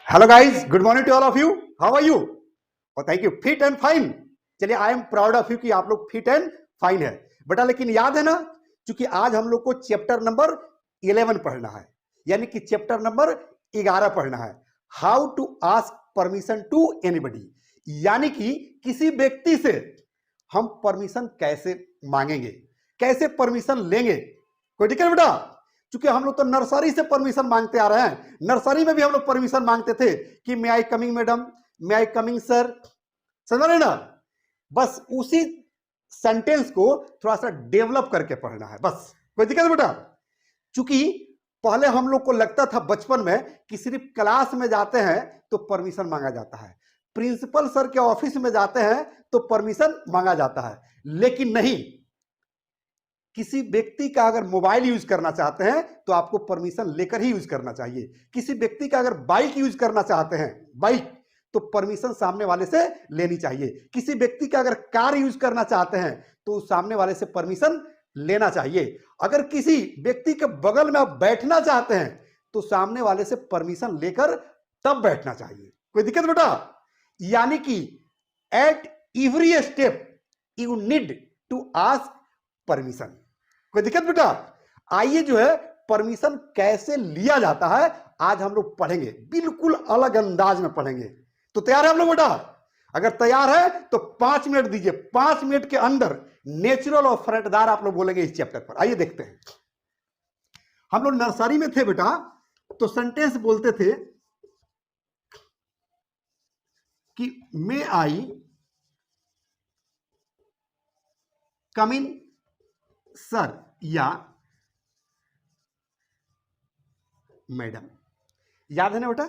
Hello guys, good morning to all of you. How are you? और thank you. Fit and fine. चलिए, I am proud of you कि आप लोग fit and fine है बेटा। लेकिन याद है ना, क्योंकि आज हम लोग को चैप्टर नंबर 11 पढ़ना है, यानी कि चैप्टर नंबर 11 पढ़ना है। How to ask permission to anybody, यानी कि किसी व्यक्ति से हम परमिशन कैसे मांगेंगे, कैसे परमिशन लेंगे। कोई दिक्कत बेटा? क्योंकि हम लोग तो नर्सरी से परमिशन मांगते आ रहे हैं। नर्सरी में भी हम लोग परमिशन मांगते थे कि may I coming madam, may I coming sir. समझ रहे ना? बस उसी सेंटेंस को थोड़ा सा डेवलप करके पढ़ना है, बस। कोई दिक्कत बेटा? क्योंकि पहले हम लोग को लगता था बचपन में कि सिर्फ क्लास में जाते हैं तो परमिशन मांगा जाता है, प्रिंसिपल सर के ऑफिस में जाते हैं तो परमिशन मांगा जाता है। लेकिन नहीं, किसी व्यक्ति का अगर मोबाइल यूज करना चाहते हैं तो आपको परमिशन लेकर ही यूज करना चाहिए। किसी व्यक्ति का अगर बाइक यूज करना चाहते हैं, बाइक, तो परमिशन सामने वाले से लेनी चाहिए। किसी व्यक्ति का अगर कार यूज करना चाहते हैं तो सामने वाले से परमिशन लेना चाहिए। अगर किसी व्यक्ति के बगल में आप बैठना चाहते हैं तो सामने वाले से परमिशन लेकर तब बैठना चाहिए। कोई दिक्कत बेटा? यानी कि at every step you need to ask permission. कोई दिक्कत बेटा? आइए जो है परमिशन कैसे लिया जाता है आज हम लोग पढ़ेंगे, बिल्कुल अलग अंदाज में पढ़ेंगे। तो तैयार है हम लोग बेटा? अगर तैयार है तो 5 मिनट दीजिए। 5 मिनट के अंदर नेचुरल और फरकदार आप लोग बोलेंगे इस चैप्टर पर। आइए देखते हैं। हम लोग नर्सरी में थे बेटा, तो सेंटेंस बोलते थे कि may I come in sir या मैडम। याद है ना बेटा?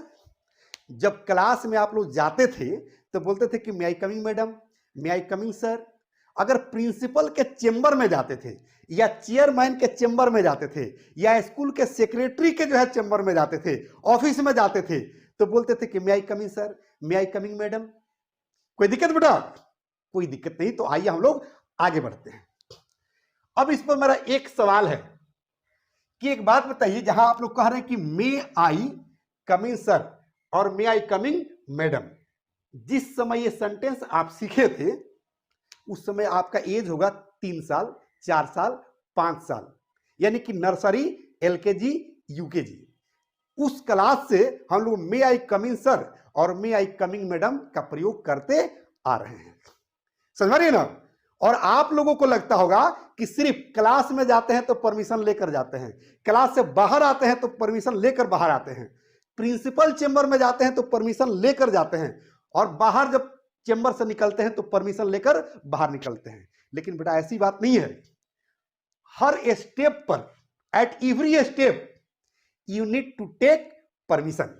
जब क्लास में आप लोग जाते थे तो बोलते थे कि may I coming madam, may I coming sir. अगर प्रिंसिपल के चेंबर में जाते थे या चेयरमैन के चेंबर में जाते थे या स्कूल के सेक्रेटरी के जो है चेंबर में जाते थे, ऑफिस में जाते थे, तो बोलते थे कि may I coming sir, may I coming madam. कोई दिक्कत बेटा? कोई दिक्कत नहीं। तो आइए हम लोग आगे बढ़ते हैं। अब इस पर मेरा एक सवाल है कि एक बात बताइए, जहां आप लोग कह रहे हैं कि मे आई कमिंग सर और मे आई कमिंग मैडम, जिस समय ये सेंटेंस आप सीखे थे उस समय आपका एज होगा 3 साल, 4 साल, 5 साल, यानी कि नर्सरी, एलकेजी, यूकेजी। उस क्लास से हम लोग मे आई कमिंग सर और मे आई कमिंग मैडम का प्रयोग करते आ रहे हैं। समझ रही है ना? और आप लोगों को लगता होगा कि सिर्फ क्लास में जाते हैं तो परमिशन लेकर जाते हैं, क्लास से बाहर आते हैं तो परमिशन लेकर बाहर आते हैं, प्रिंसिपल चेंबर में जाते हैं तो परमिशन लेकर जाते हैं, और बाहर जब चेंबर से निकलते हैं तो परमिशन लेकर बाहर निकलते हैं। लेकिन बेटा ऐसी बात नहीं है। हर स्टेप पर, at every step you need to take permission.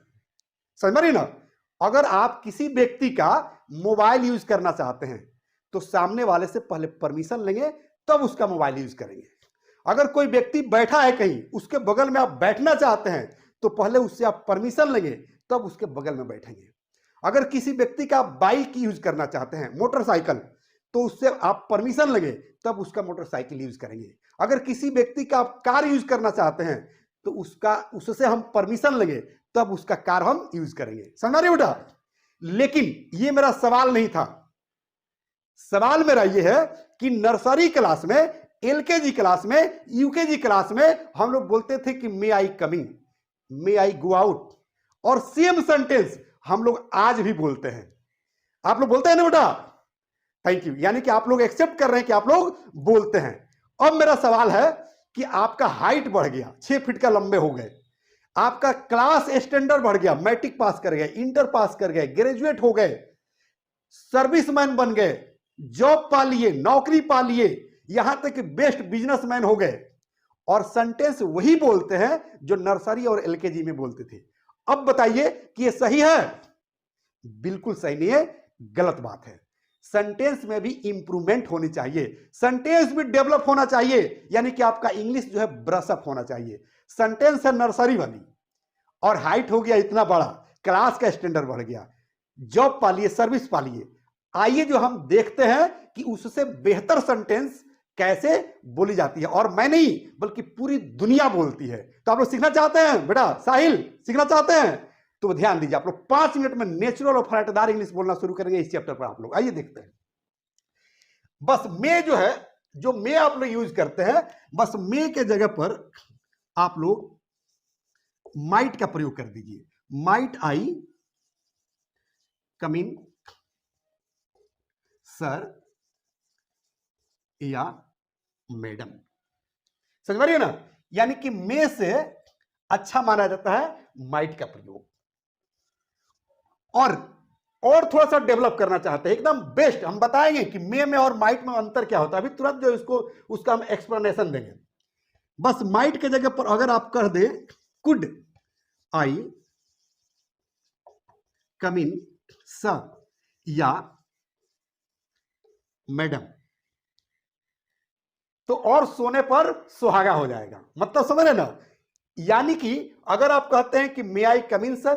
समझ रही ना? अगर आप किसी व्यक्ति का मोबाइल यूज करना चाहते हैं तो सामने वाले से पहले परमिशन लेंगे, तब उसका मोबाइल यूज करेंगे। अगर कोई व्यक्ति बैठा है कहीं, उसके बगल में आप बैठना चाहते हैं तो पहले उससे आप परमिशन लेंगे, तब उसके बगल में बैठेंगे। अगर किसी व्यक्ति का बाइक यूज करना चाहते हैं, मोटरसाइकिल, तो उससे आप परमिशन लेंगे, तब उसका मोटरसाइकिल यूज करेंगे। अगर किसी व्यक्ति का आप कार यूज करना चाहते हैं तो उससे हम परमिशन लेंगे, तब उसका कार हम यूज करेंगे। समझ रहे हो बेटा? लेकिन ये मेरा सवाल नहीं था। सवाल मेरा यह है कि नर्सरी क्लास में, एलकेजी क्लास में, यूकेजी क्लास में हम लोग बोलते थे कि may I coming, may I go out, और सेम सेंटेंस हम लोग आज भी बोलते हैं। आप लोग बोलते हैं ना बेटा? Thank you. यानी कि आप लोग एक्सेप्ट कर रहे हैं कि आप लोग बोलते हैं। अब मेरा सवाल है कि आपका हाइट बढ़ गया, 6 फीट का लंबे हो गए, आपका क्लास स्टैंडर्ड बढ़ गया, मैट्रिक पास कर गए, इंटर पास कर गए, ग्रेजुएट हो गए, सर्विसमैन बन गए, जॉब पा लिए, नौकरी पा लिए, यहां तक कि बेस्ट बिजनेसमैन हो गए, और सेंटेंस वही बोलते हैं जो नर्सरी और एलकेजी में बोलते थे। अब बताइए कि यह सही है? बिल्कुल सही नहीं है, गलत बात है। सेंटेंस में भी इंप्रूवमेंट होनी चाहिए, सेंटेंस भी डेवलप होना चाहिए, यानी कि आपका इंग्लिश जो है ब्रश अप होना चाहिए। सेंटेंस है नर्सरी वाली और हाइट हो गया इतना बड़ा, क्लास का स्टैंडर्ड बढ़ गया, जॉब पा लिए, सर्विस पा लिए। आइए जो हम देखते हैं कि उससे बेहतर सेंटेंस कैसे बोली जाती है, और मैं नहीं बल्कि पूरी दुनिया बोलती है। तो आप लोग सीखना चाहते हैं बेटा? साहिल, सीखना चाहते हैं? तो ध्यान दीजिए, आप लोग 5 मिनट में नेचुरल और फराटेदार इंग्लिश बोलना शुरू करेंगे इस चैप्टर पर। आप लोग आइए देखते हैं। बस मे जो है, जो मे आप लोग यूज करते हैं, बस मे के जगह पर आप लोग माइट का प्रयोग कर दीजिए। Might I come in sir या मैडम। समझ रही है ना? यानी कि मे से अच्छा माना जाता है माइट का प्रयोग। और थोड़ा सा डेवलप करना चाहते हैं, एकदम बेस्ट हम बताएंगे कि मे में और माइट में अंतर क्या होता है। अभी तुरंत जो इसको उसका हम एक्सप्लेनेशन देंगे। बस माइट के जगह पर अगर आप कर they could I come in sir या मैडम, तो और सोने पर सुहागा हो जाएगा। मतलब समझ रहे ना? यानी कि अगर आप कहते हैं कि may I come in sir,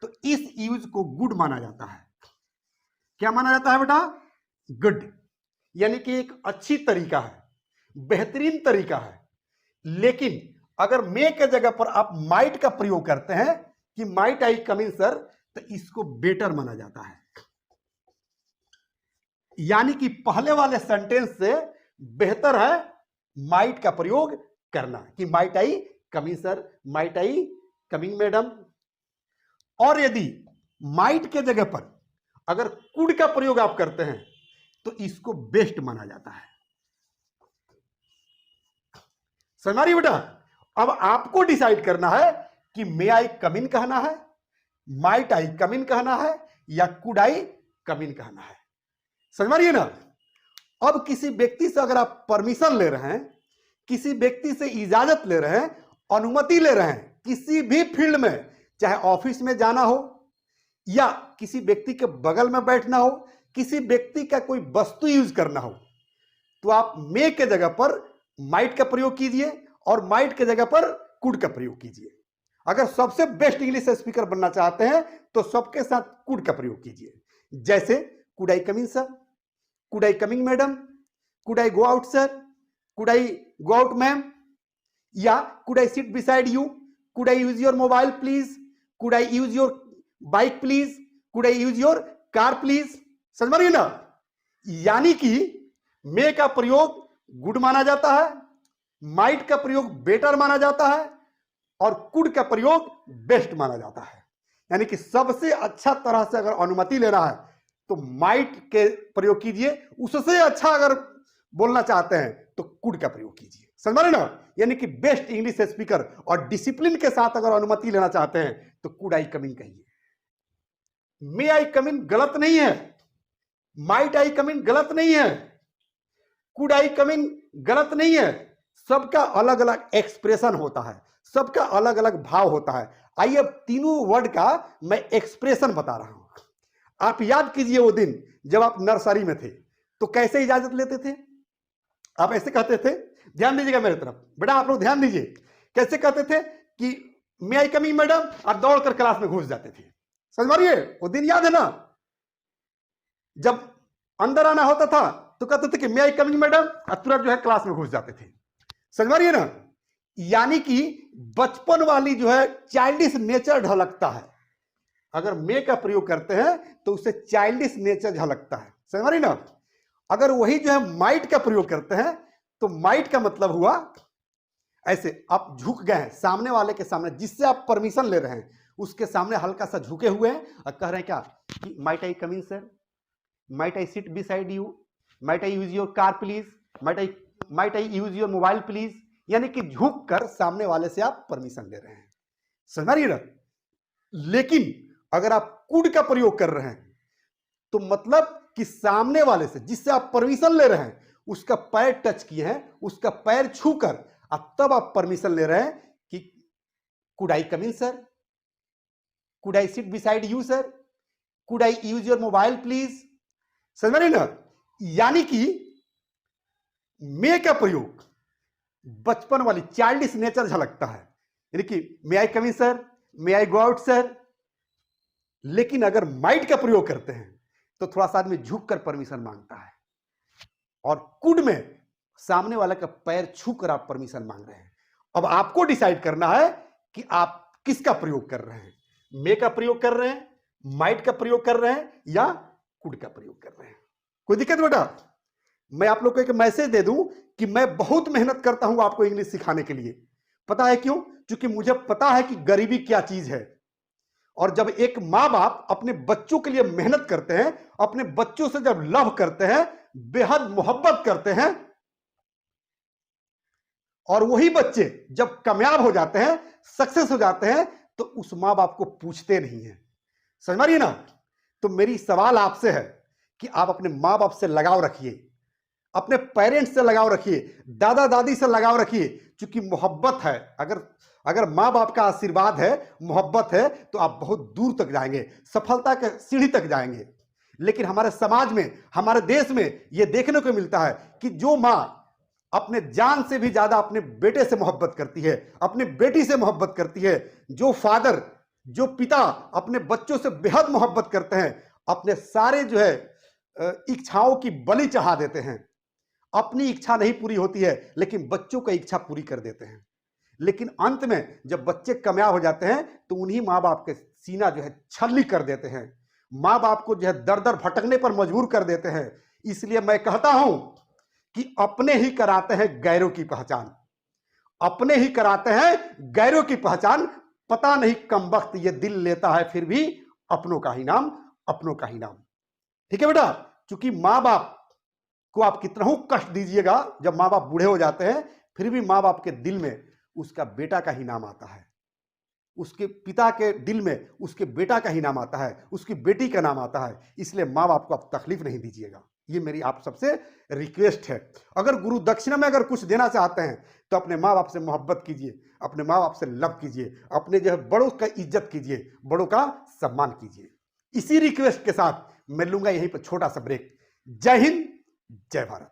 तो इस यूज को गुड माना जाता है। क्या माना जाता है बेटा? गुड। यानी कि एक अच्छी तरीका है, बेहतरीन तरीका है। लेकिन अगर मे के जगह पर आप माइट का प्रयोग करते हैं कि might I come in sir, तो इसको बेटर माना जाता है। यानी कि पहले वाले सेंटेंस से बेहतर है माइट का प्रयोग करना कि might I coming sir, might I coming madam. और यदि माइट के जगह पर अगर कुड का प्रयोग आप करते हैं तो इसको बेस्ट माना जाता है। समझ रही बेटा? अब आपको डिसाइड करना है कि मे आई कम इन कहना है, माइट आई कम इन कहना है, या कुड आई कम इन कहना है। समझ रही है ना? अब किसी व्यक्ति से अगर आप परमिशन ले रहे हैं, किसी व्यक्ति से इजाजत ले रहे हैं, अनुमति ले रहे हैं, किसी भी फील्ड में, चाहे ऑफिस में जाना हो या किसी व्यक्ति के बगल में बैठना हो, किसी व्यक्ति का कोई वस्तु यूज करना हो, तो आप मे के जगह पर माइट का प्रयोग कीजिए और माइट के जगह पर कुड का प्रयोग कीजिए। अगर सबसे बेस्ट इंग्लिश स्पीकर बनना चाहते हैं तो सबके साथ कुड का प्रयोग कीजिए। जैसे could I come in sir, could I coming madam, could I go out sir, could I go out ma'am, या could I sit beside you, could I use your mobile please, could I use your bike please, could I use your car please. समझ रही है ना? यानी कि मे का प्रयोग good माना जाता है, माइट का प्रयोग बेटर माना जाता है, और कुड का प्रयोग बेस्ट माना जाता है। यानी कि सबसे अच्छा तरह से अगर अनुमति लेना है तो माइट के प्रयोग कीजिए, उससे अच्छा अगर बोलना चाहते हैं तो कुड का प्रयोग कीजिए। समझ रहे ना? यानी कि बेस्ट इंग्लिश स्पीकर और डिसिप्लिन के साथ अगर अनुमति लेना चाहते हैं तो कुड आई कम इन कहिए। मे आई कम इन गलत नहीं है, माइट आई कम इन गलत नहीं है, कुड आई कम इन गलत नहीं है। सबका अलग अलग एक्सप्रेशन होता है, सबका अलग अलग भाव होता है। आइए अब तीनों वर्ड का मैं एक्सप्रेशन बता रहा हूं। आप याद कीजिए वो दिन जब आप नर्सरी में थे तो कैसे इजाजत लेते थे? आप ऐसे कहते थे, ध्यान दीजिएगा मेरे तरफ बेटा, आप लोग ध्यान दीजिए। कैसे कहते थे कि मे आई कमिंग मैडम, आप दौड़कर क्लास में घुस जाते थे। समझ रही है? वो दिन याद है ना? जब अंदर आना होता था तो कहते थे कि मे आई कमिंग मैडम, और तुरंत जो है क्लास में घुस जाते थे। समझ रही है ना? यानी कि बचपन वाली जो है चाइल्डिश नेचर झलकता है। अगर मे का प्रयोग करते हैं तो उससे चाइल्डिश नेचर झलकता है। समझ रही ना? अगर वही जो है माइट का प्रयोग करते हैं तो माइट का मतलब हुआ ऐसे आप झुक गए हैं सामने वाले के सामने, जिससे आप परमिशन ले रहे हैं उसके सामने हल्का सा झुके हुए हैं और कह रहे हैं क्या कि might I come in sir, might I sit beside you, might I use your car please, might I use your mobile please. यानी कि झुक कर सामने वाले से आप परमिशन ले रहे हैं। समझ रही है ना? लेकिन अगर आप कुड का प्रयोग कर रहे हैं तो मतलब कि सामने वाले से जिससे आप परमिशन ले रहे हैं उसका पैर टच किए हैं, उसका पैर छूकर अब तब आप परमिशन ले रहे हैं कि could I come in sir, could I sit beside you sir, could I use your mobile please. समझ रहे ना? यानी कि मे का प्रयोग बचपन वाली चाइल्डिश नेचर झलकता है। यानी कि may I come in sir, may I go out sir. लेकिन अगर माइट का प्रयोग करते हैं तो थोड़ा सा आदमी झुक कर परमिशन मांगता है, और कुड में सामने वाले का पैर छू कर आप परमिशन मांग रहे हैं। अब आपको डिसाइड करना है कि आप किसका प्रयोग कर रहे हैं, मे का प्रयोग कर रहे हैं, माइट का प्रयोग कर रहे हैं या कुड का प्रयोग कर रहे हैं। कोई दिक्कत बेटा? मैं आप लोग को एक मैसेज दे दूं कि मैं बहुत मेहनत करता हूं आपको इंग्लिश सिखाने के लिए। पता है क्यों? क्योंकि मुझे पता है कि गरीबी क्या चीज है। और जब एक माँ बाप अपने बच्चों के लिए मेहनत करते हैं, अपने बच्चों से जब लव करते हैं, बेहद मोहब्बत करते हैं, और वही बच्चे जब कामयाब हो जाते हैं, सक्सेस हो जाते हैं, तो उस माँ बाप को पूछते नहीं है। समझ मारिए ना? तो मेरी सवाल आपसे है कि आप अपने माँ बाप से लगाव रखिए, अपने पेरेंट्स से लगाव रखिए, दादा दादी से लगाव रखिए, क्योंकि मोहब्बत है। अगर माँ बाप का आशीर्वाद है, मोहब्बत है, तो आप बहुत दूर तक जाएंगे, सफलता के सीढ़ी तक जाएंगे। लेकिन हमारे समाज में, हमारे देश में यह देखने को मिलता है कि जो माँ अपने जान से भी ज्यादा अपने बेटे से मोहब्बत करती है, अपनी बेटी से मोहब्बत करती है, जो फादर, जो पिता अपने बच्चों से बेहद मोहब्बत करते हैं, अपने सारे जो है इच्छाओं की बलि चढ़ा देते हैं। अपनी इच्छा नहीं पूरी होती है, लेकिन बच्चों की इच्छा पूरी कर देते हैं। लेकिन अंत में जब बच्चे कामयाब हो जाते हैं, तो उन्हीं माँ बाप के सीना जो है छल्ली कर देते हैं, माँ बाप को जो है दर दर भटकने पर मजबूर कर देते हैं। इसलिए मैं कहता हूं कि अपने ही कराते हैं गैरों की पहचान, अपने ही कराते हैं गैरों की पहचान। पता नहीं कम वक्त ये दिल लेता है, फिर भी अपनों का ही नाम, अपनों का ही नाम। ठीक है बेटा? क्योंकि माँ बाप को आप कितना ही कष्ट दीजिएगा, जब माँ बाप बूढ़े हो जाते हैं, फिर भी माँ बाप के दिल में उसका बेटा का ही नाम आता है, उसके पिता के दिल में उसके बेटा का ही नाम आता है, उसकी बेटी का नाम आता है। इसलिए माँ बाप को आप तकलीफ नहीं दीजिएगा, ये मेरी आप सबसे रिक्वेस्ट है। अगर गुरु दक्षिणा में अगर कुछ देना चाहते हैं, तो अपने माँ बाप से मोहब्बत कीजिए, अपने माँ बाप से लव कीजिए, अपने जो है बड़ों का इज्जत कीजिए, बड़ों का सम्मान कीजिए। इसी रिक्वेस्ट के साथ मैं लूंगा यहीं पर छोटा सा ब्रेक। जय हिंद, जय भारत।